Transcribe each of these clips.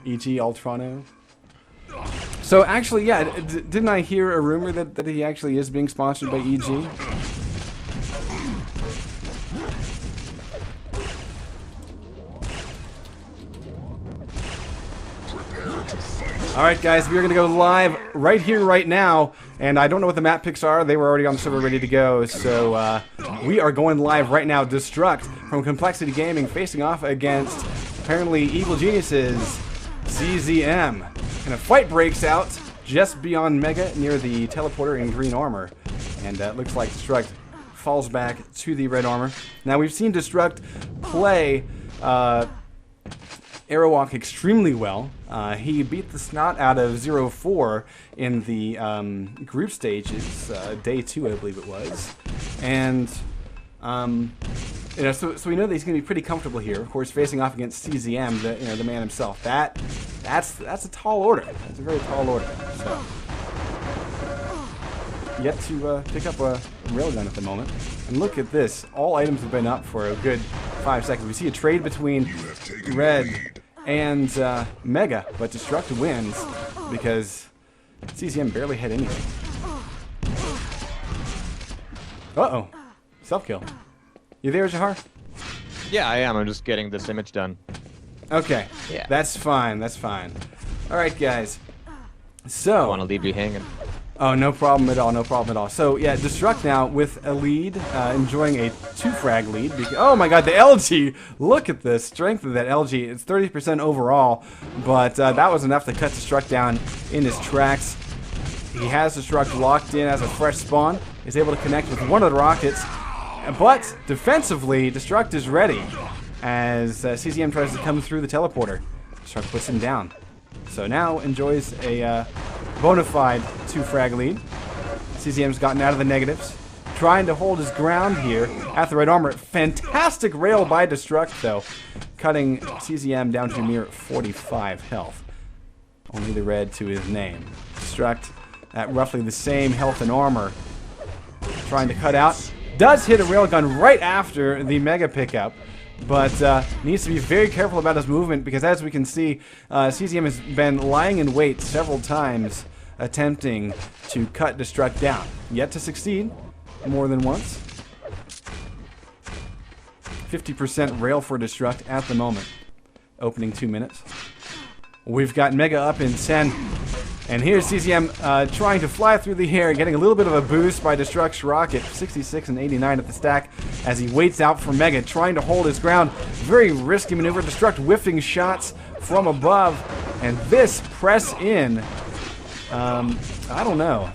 E.G. Ultrano. So actually, yeah, didn't I hear a rumor that he actually is being sponsored by EG? Alright guys, we are going to go live right here, right now, and I don't know what the map picks are. They were already on the server ready to go, so we are going live right now. Destruct from Complexity Gaming facing off against, apparently, Evil Geniuses, CZM. And a fight breaks out just beyond Mega near the teleporter in green armor. And it looks like Destruct falls back to the red armor. Now we've seen Destruct play Aerowalk extremely well. He beat the snot out of 0-4 in the group stages, day 2 I believe it was. And you know, so we know that he's going to be pretty comfortable here. Of course, facing off against CZM, the man himself. That's a tall order. That's a very tall order. So yet to pick up a railgun at the moment. And look at this. All items have been up for a good 5 seconds. We see a trade between Red and Mega, but Destruct wins because CZM barely had anything. Uh-oh. Self-kill. You there, Jahar? Yeah, I am. I'm just getting this image done. Okay. Yeah. That's fine. That's fine. All right, guys. So. I want to leave you hanging. Oh, no problem at all. No problem at all. So, yeah, Destruct now with a lead, enjoying a 2-frag lead. Oh, my God, the LG. Look at the strength of that LG. It's 30% overall, but that was enough to cut Destruct down in his tracks. He has Destruct locked in as a fresh spawn. He's able to connect with one of the rockets. But defensively, Destruct is ready as CZM tries to come through the teleporter. Destruct puts him down. So now enjoys a bona fide 2-frag lead. CZM's gotten out of the negatives. Trying to hold his ground here at the red armor. Fantastic rail by Destruct, though. Cutting CZM down to a mere 45 health. Only the red to his name. Destruct at roughly the same health and armor. Trying to cut out. Does hit a railgun right after the Mega pickup, but needs to be very careful about his movement because, as we can see, CZM has been lying in wait several times, attempting to cut Destruct down. Yet to succeed more than once. 50% rail for Destruct at the moment. Opening 2 minutes. We've got Mega up in 10. And here's CZM trying to fly through the air, getting a little bit of a boost by Destruct's rocket. 66 and 89 at the stack as he waits out for Mega, trying to hold his ground. Very risky maneuver. Destruct whiffing shots from above. And this press in, I don't know.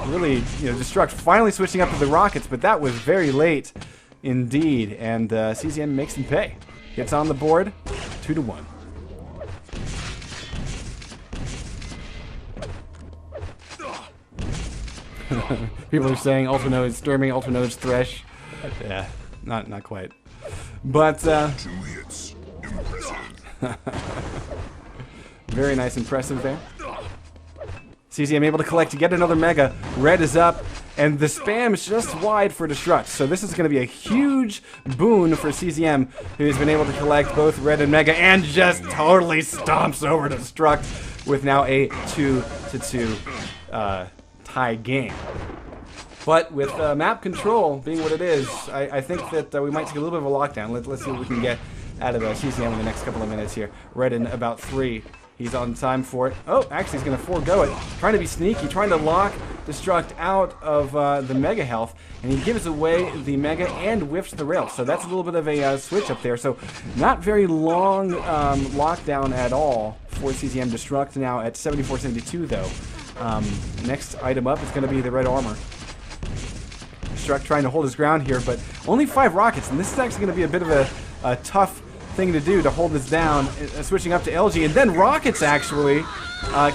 Really, you know, Destruct finally switching up to the rockets, but that was very late indeed. And CZM makes him pay. Gets on the board, 2-1. People are saying Ultranode's Storming, Ultranode's Thresh. Yeah, not quite. But very nice, impressive there. CZM able to collect to get another Mega. Red is up, and the spam is just wide for Destruct. So this is going to be a huge boon for CZM, who's been able to collect both Red and Mega, and just totally stomps over Destruct with now a 2-2 tie game. But with map control being what it is, I think that we might take a little bit of a lockdown. Let's see what we can get out of CZM in the next couple of minutes here. Red in about 3. He's on time for it. Oh, actually he's going to forego it. Trying to be sneaky, trying to lock Destruct out of the Mega health, and he gives away the Mega and whiffs the rail. So that's a little bit of a switch up there. So not very long lockdown at all for CZM. Destruct now at 74-72 though. Next item up is going to be the red armor. Destruct trying to hold his ground here, but only 5 rockets, and this is actually going to be a bit of a tough thing to do to hold this down. Switching up to LG, and then rockets actually.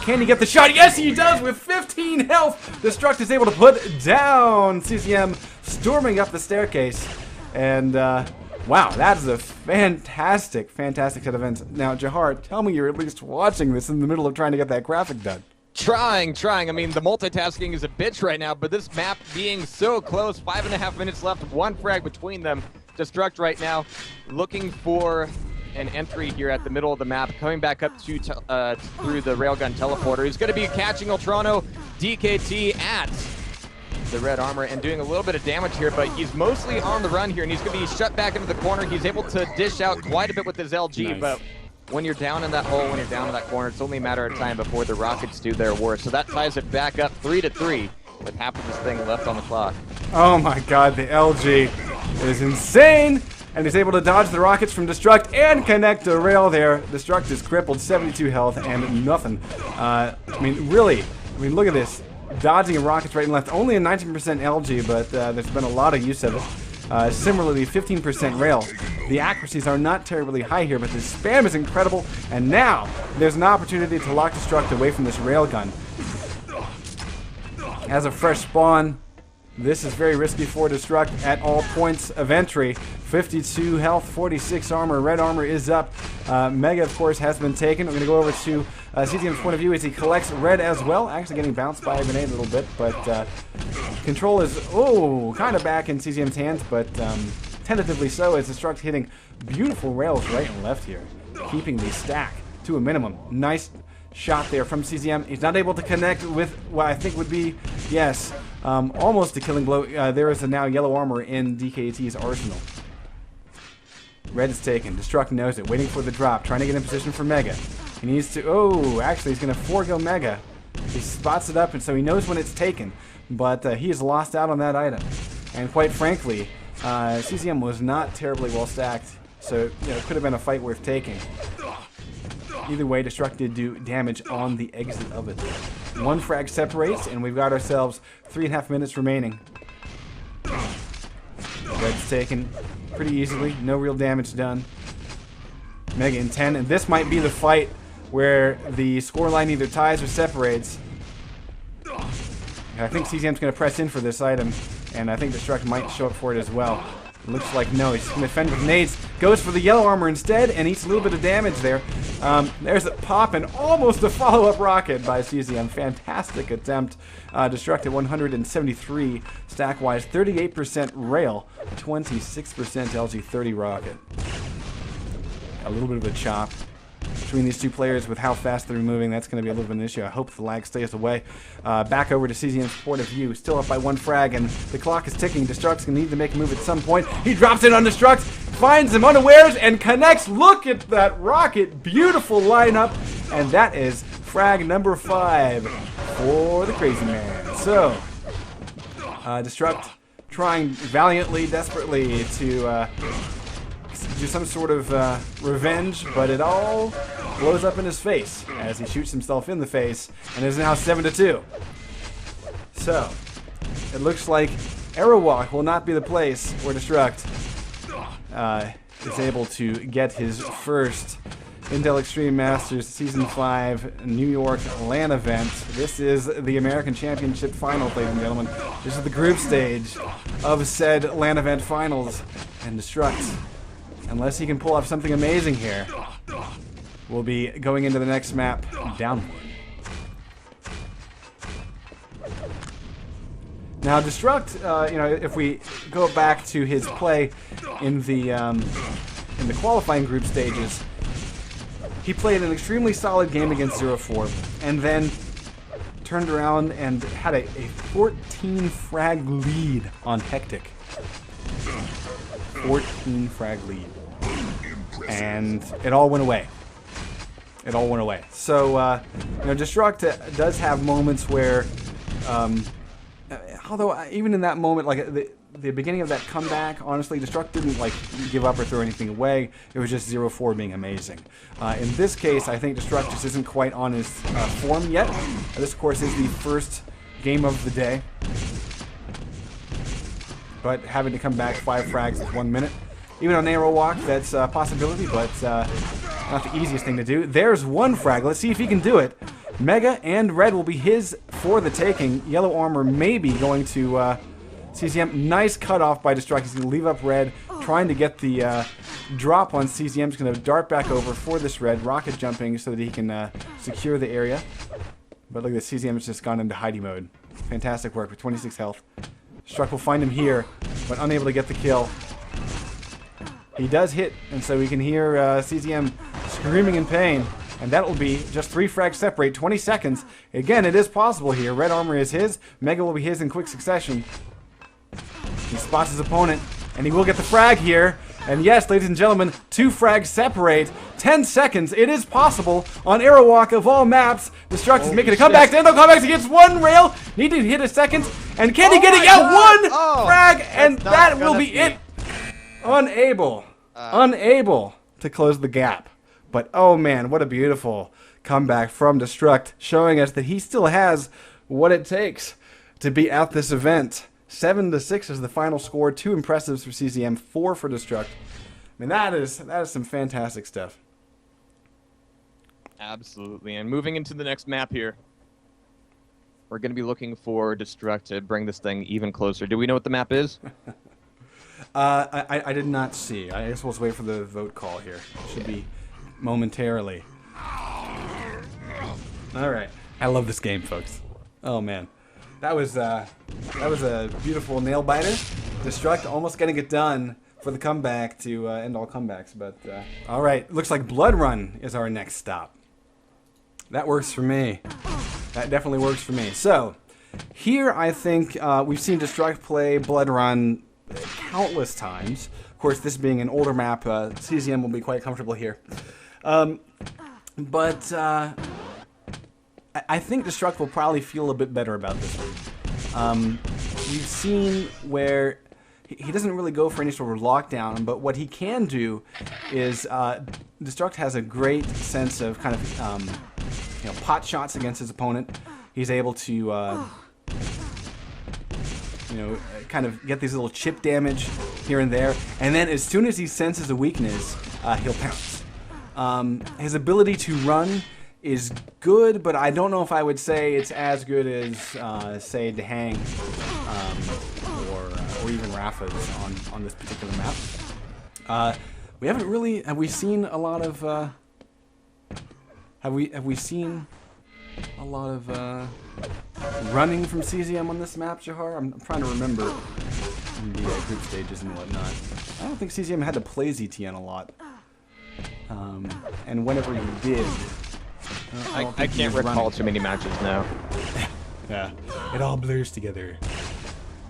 Can he get the shot? Yes, he does with 15 health. Destruct is able to put down CZM, storming up the staircase, and wow, that is a fantastic set of events. Now, Jahar, tell me you're at least watching this in the middle of trying to get that graphic done. Trying. I mean, the multitasking is a bitch right now, but this map being so close, 5.5 minutes left, 1 frag between them. Destruct right now looking for an entry here at the middle of the map, coming back up to through the railgun teleporter. He's going to be catching Ultrano DKT at the red armor and doing a little bit of damage here, but he's mostly on the run here, and he's going to be shut back into the corner. He's able to dish out quite a bit with his LG, nice. But when you're down in that hole, when you're down in that corner, it's only a matter of time before the Rockets do their worst. So that ties it back up 3-3 with half of this thing left on the clock. Oh my god, the LG is insane! And he's able to dodge the rockets from Destruct and connect the rail there. Destruct is crippled, 72 health and nothing. I mean, really, look at this. Dodging rockets right and left. Only a 19% LG, but there's been a lot of use of it. Similarly, 15% rail. The accuracies are not terribly high here, but the spam is incredible. And now, there's an opportunity to lock Destruct away from this railgun. As a fresh spawn, this is very risky for Destruct at all points of entry. 52 health, 46 armor. Red armor is up. Mega, of course, has been taken. We're going to go over to CZM's point of view as he collects red as well. Actually getting bounced by a grenade a little bit, but control is, kind of back in CZM's hands, but tentatively so as Destruct hitting beautiful rails right and left here, keeping the stack to a minimum. Nice shot there from CZM. He's not able to connect with what I think would be, yes, almost a killing blow. There is a now yellow armor in DKT's arsenal. Red is taken. Destruct knows it. Waiting for the drop. Trying to get in position for Mega. He needs to... actually, he's going to forego Mega. He spots it up, and so he knows when it's taken. But he has lost out on that item. And quite frankly, CZM was not terribly well stacked. So, it could have been a fight worth taking. Either way, Destruct did do damage on the exit of it. One frag separates, and we've got ourselves 3.5 minutes remaining. Red's taken pretty easily. No real damage done. Mega in 10, and this might be the fight where the scoreline either ties or separates. I think CZM's going to press in for this item, and I think Destruct might show up for it as well. Looks like no, he's going to defend with nades. Goes for the yellow armor instead and eats a little bit of damage there. There's a pop and almost a follow-up rocket by CZM. Fantastic attempt. Destruct at 173 stack-wise. 38% rail, 26% LG30 rocket. A little bit of a chop between these two players with how fast they're moving. That's going to be a little bit of an issue. I hope the lag stays away. Back over to CZM's point of view. Still up by one frag, and the clock is ticking. Destruct's going to need to make a move at some point. He drops in on Destruct, finds him unawares, and connects. Look at that rocket. Beautiful lineup. And that is frag number 5 for the Crazy Man. So, Destruct trying valiantly, desperately to do some sort of revenge, but it all blows up in his face as he shoots himself in the face, and is now 7-2. So, it looks like Arrowwalk will not be the place where Destruct is able to get his first Intel Extreme Masters Season 5 New York LAN event. This is the American Championship Final, ladies and gentlemen. This is the group stage of said LAN event finals, and Destruct, unless he can pull off something amazing here, we'll be going into the next map downward. Now, Destruct, if we go back to his play in the qualifying group stages, he played an extremely solid game against 0-4, and then turned around and had a 14 frag lead on Hectic. 14 frag lead. And it all went away. It all went away. So, Destruct does have moments where, although even in that moment, like the beginning of that comeback, honestly, Destruct didn't give up or throw anything away. It was just 0-4 being amazing. In this case, I think Destruct just isn't quite on his form yet. This, of course, is the first game of the day. But having to come back 5 frags in 1 minute. Even on Arrowwalk, that's a possibility, but not the easiest thing to do. There's one frag. Let's see if he can do it. Mega and Red will be his for the taking. Yellow armor may be going to CZM. Nice cutoff by Destruct. He's going to leave up Red, trying to get the drop on CZM. He's going to dart back over for this Red. Rocket jumping so that he can secure the area. But look at this. CZM has just gone into Heidi mode. Fantastic work with 26 health. Destruct will find him here, but unable to get the kill. He does hit, and so we can hear CZM screaming in pain. And that will be just 3 frags separate, 20 seconds. Again, it is possible here. Red armor is his. Mega will be his in quick succession. He spots his opponent, and he will get the frag here. And yes, ladies and gentlemen, 2 frags separate. 10 seconds. It is possible on Aerowalk of all maps. Destruct is making a comeback. Dando comebacks against 1 rail. Need to hit a second. And can he get it out? 1 frag, and that will be it. Unable to close the gap. But oh man, what a beautiful comeback from Destruct, showing us that he still has what it takes to be at this event. 7-6 is the final score. 2 impressives for CZM, 4 for Destruct. I mean, that is some fantastic stuff. Absolutely. And moving into the next map here, we're going to be looking for Destruct to bring this thing even closer. Do we know what the map is? I did not see. I guess we'll just wait for the vote call here. It should be momentarily. All right. I love this game, folks. Oh man, that was a beautiful nail biter. Destruct almost getting it done for the comeback to end all comebacks. But all right, looks like Blood Run is our next stop. That works for me. That definitely works for me. So here, I think we've seen Destruct play Blood Run countless times. Of course, this being an older map, CZM will be quite comfortable here. But I think Destruct will probably feel a bit better about this one. We've seen where he doesn't really go for any sort of lockdown, but what he can do is Destruct has a great sense of kind of pot shots against his opponent. He's able to kind of get these little chip damage here and there, and then as soon as he senses a weakness, he'll pounce. His ability to run is good, but I don't know if I would say it's as good as, say, Dehang or even Rafa's on this particular map. We haven't really. Have we seen a lot of? Have we seen a lot of running from CZM on this map, Jahar? I'm trying to remember in the group stages and whatnot. I don't think CZM had to play ZTN a lot. And whenever he did, I can't recall too many matches now. Yeah, it all blurs together.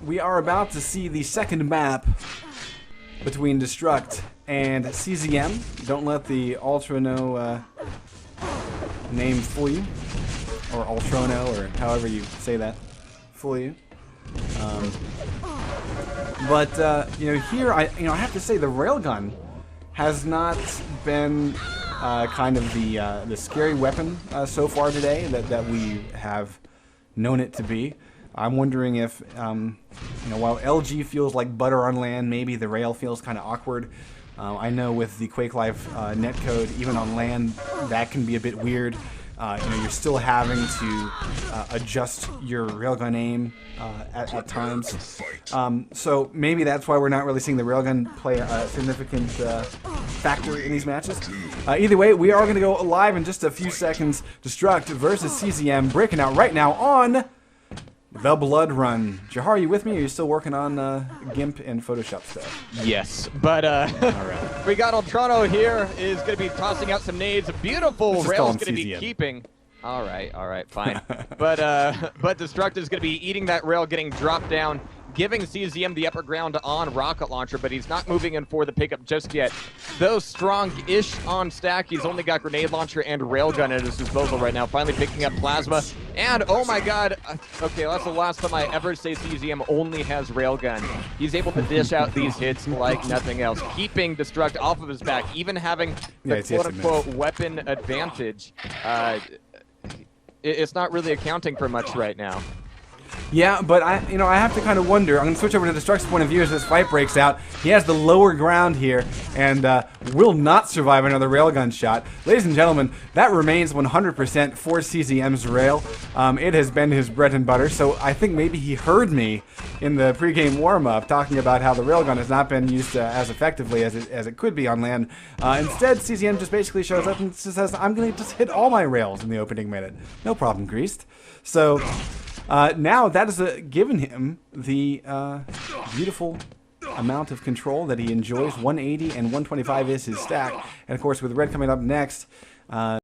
We are about to see the second map between Destruct and CZM. Don't let the Ultrano name fool you, or Ultrono, or however you say that, fool you. Here I have to say the railgun has not been kind of the scary weapon so far today that we have known it to be. I'm wondering if, while LG feels like butter on LAN, maybe the rail feels kind of awkward. I know with the Quake Life netcode, even on LAN, that can be a bit weird. You're still having to adjust your railgun aim at times. So maybe that's why we're not really seeing the railgun play a significant factor in these matches. Either way, we are going to go live in just a few seconds. Destruct versus CZM, breaking out right now on The Blood Run. Jahar, are you with me? Or are you still working on GIMP and Photoshop stuff? Yes, but all right. We got Ultrano here, is going to be tossing out some nades. A beautiful rail is going to be keeping. All right, fine. but Destruct is going to be eating that rail, getting dropped down, giving CZM the upper ground on Rocket Launcher, but he's not moving in for the pickup just yet. Though strong-ish on stack, he's only got Grenade Launcher and Railgun at his disposal right now, finally picking up Plasma. And, oh my god, okay, that's the last time I ever say CZM only has Railgun. He's able to dish out these hits like nothing else, keeping Destruct off of his back, even having the quote-unquote weapon advantage. It's not really accounting for much right now. Yeah, but I have to kind of wonder. I'm going to switch over to Destruct's point of view as this fight breaks out. He has the lower ground here and will not survive another railgun shot. Ladies and gentlemen, that remains 100% for CZM's rail. It has been his bread and butter, so I think maybe he heard me in the pregame warm-up talking about how the railgun has not been used as effectively as it could be on LAN. Instead, CZM just basically shows up and just says, I'm going to just hit all my rails in the opening minute. No problem, Greased. So now that has given him the beautiful amount of control that he enjoys. 180 and 125 is his stack. And of course, with Red coming up next,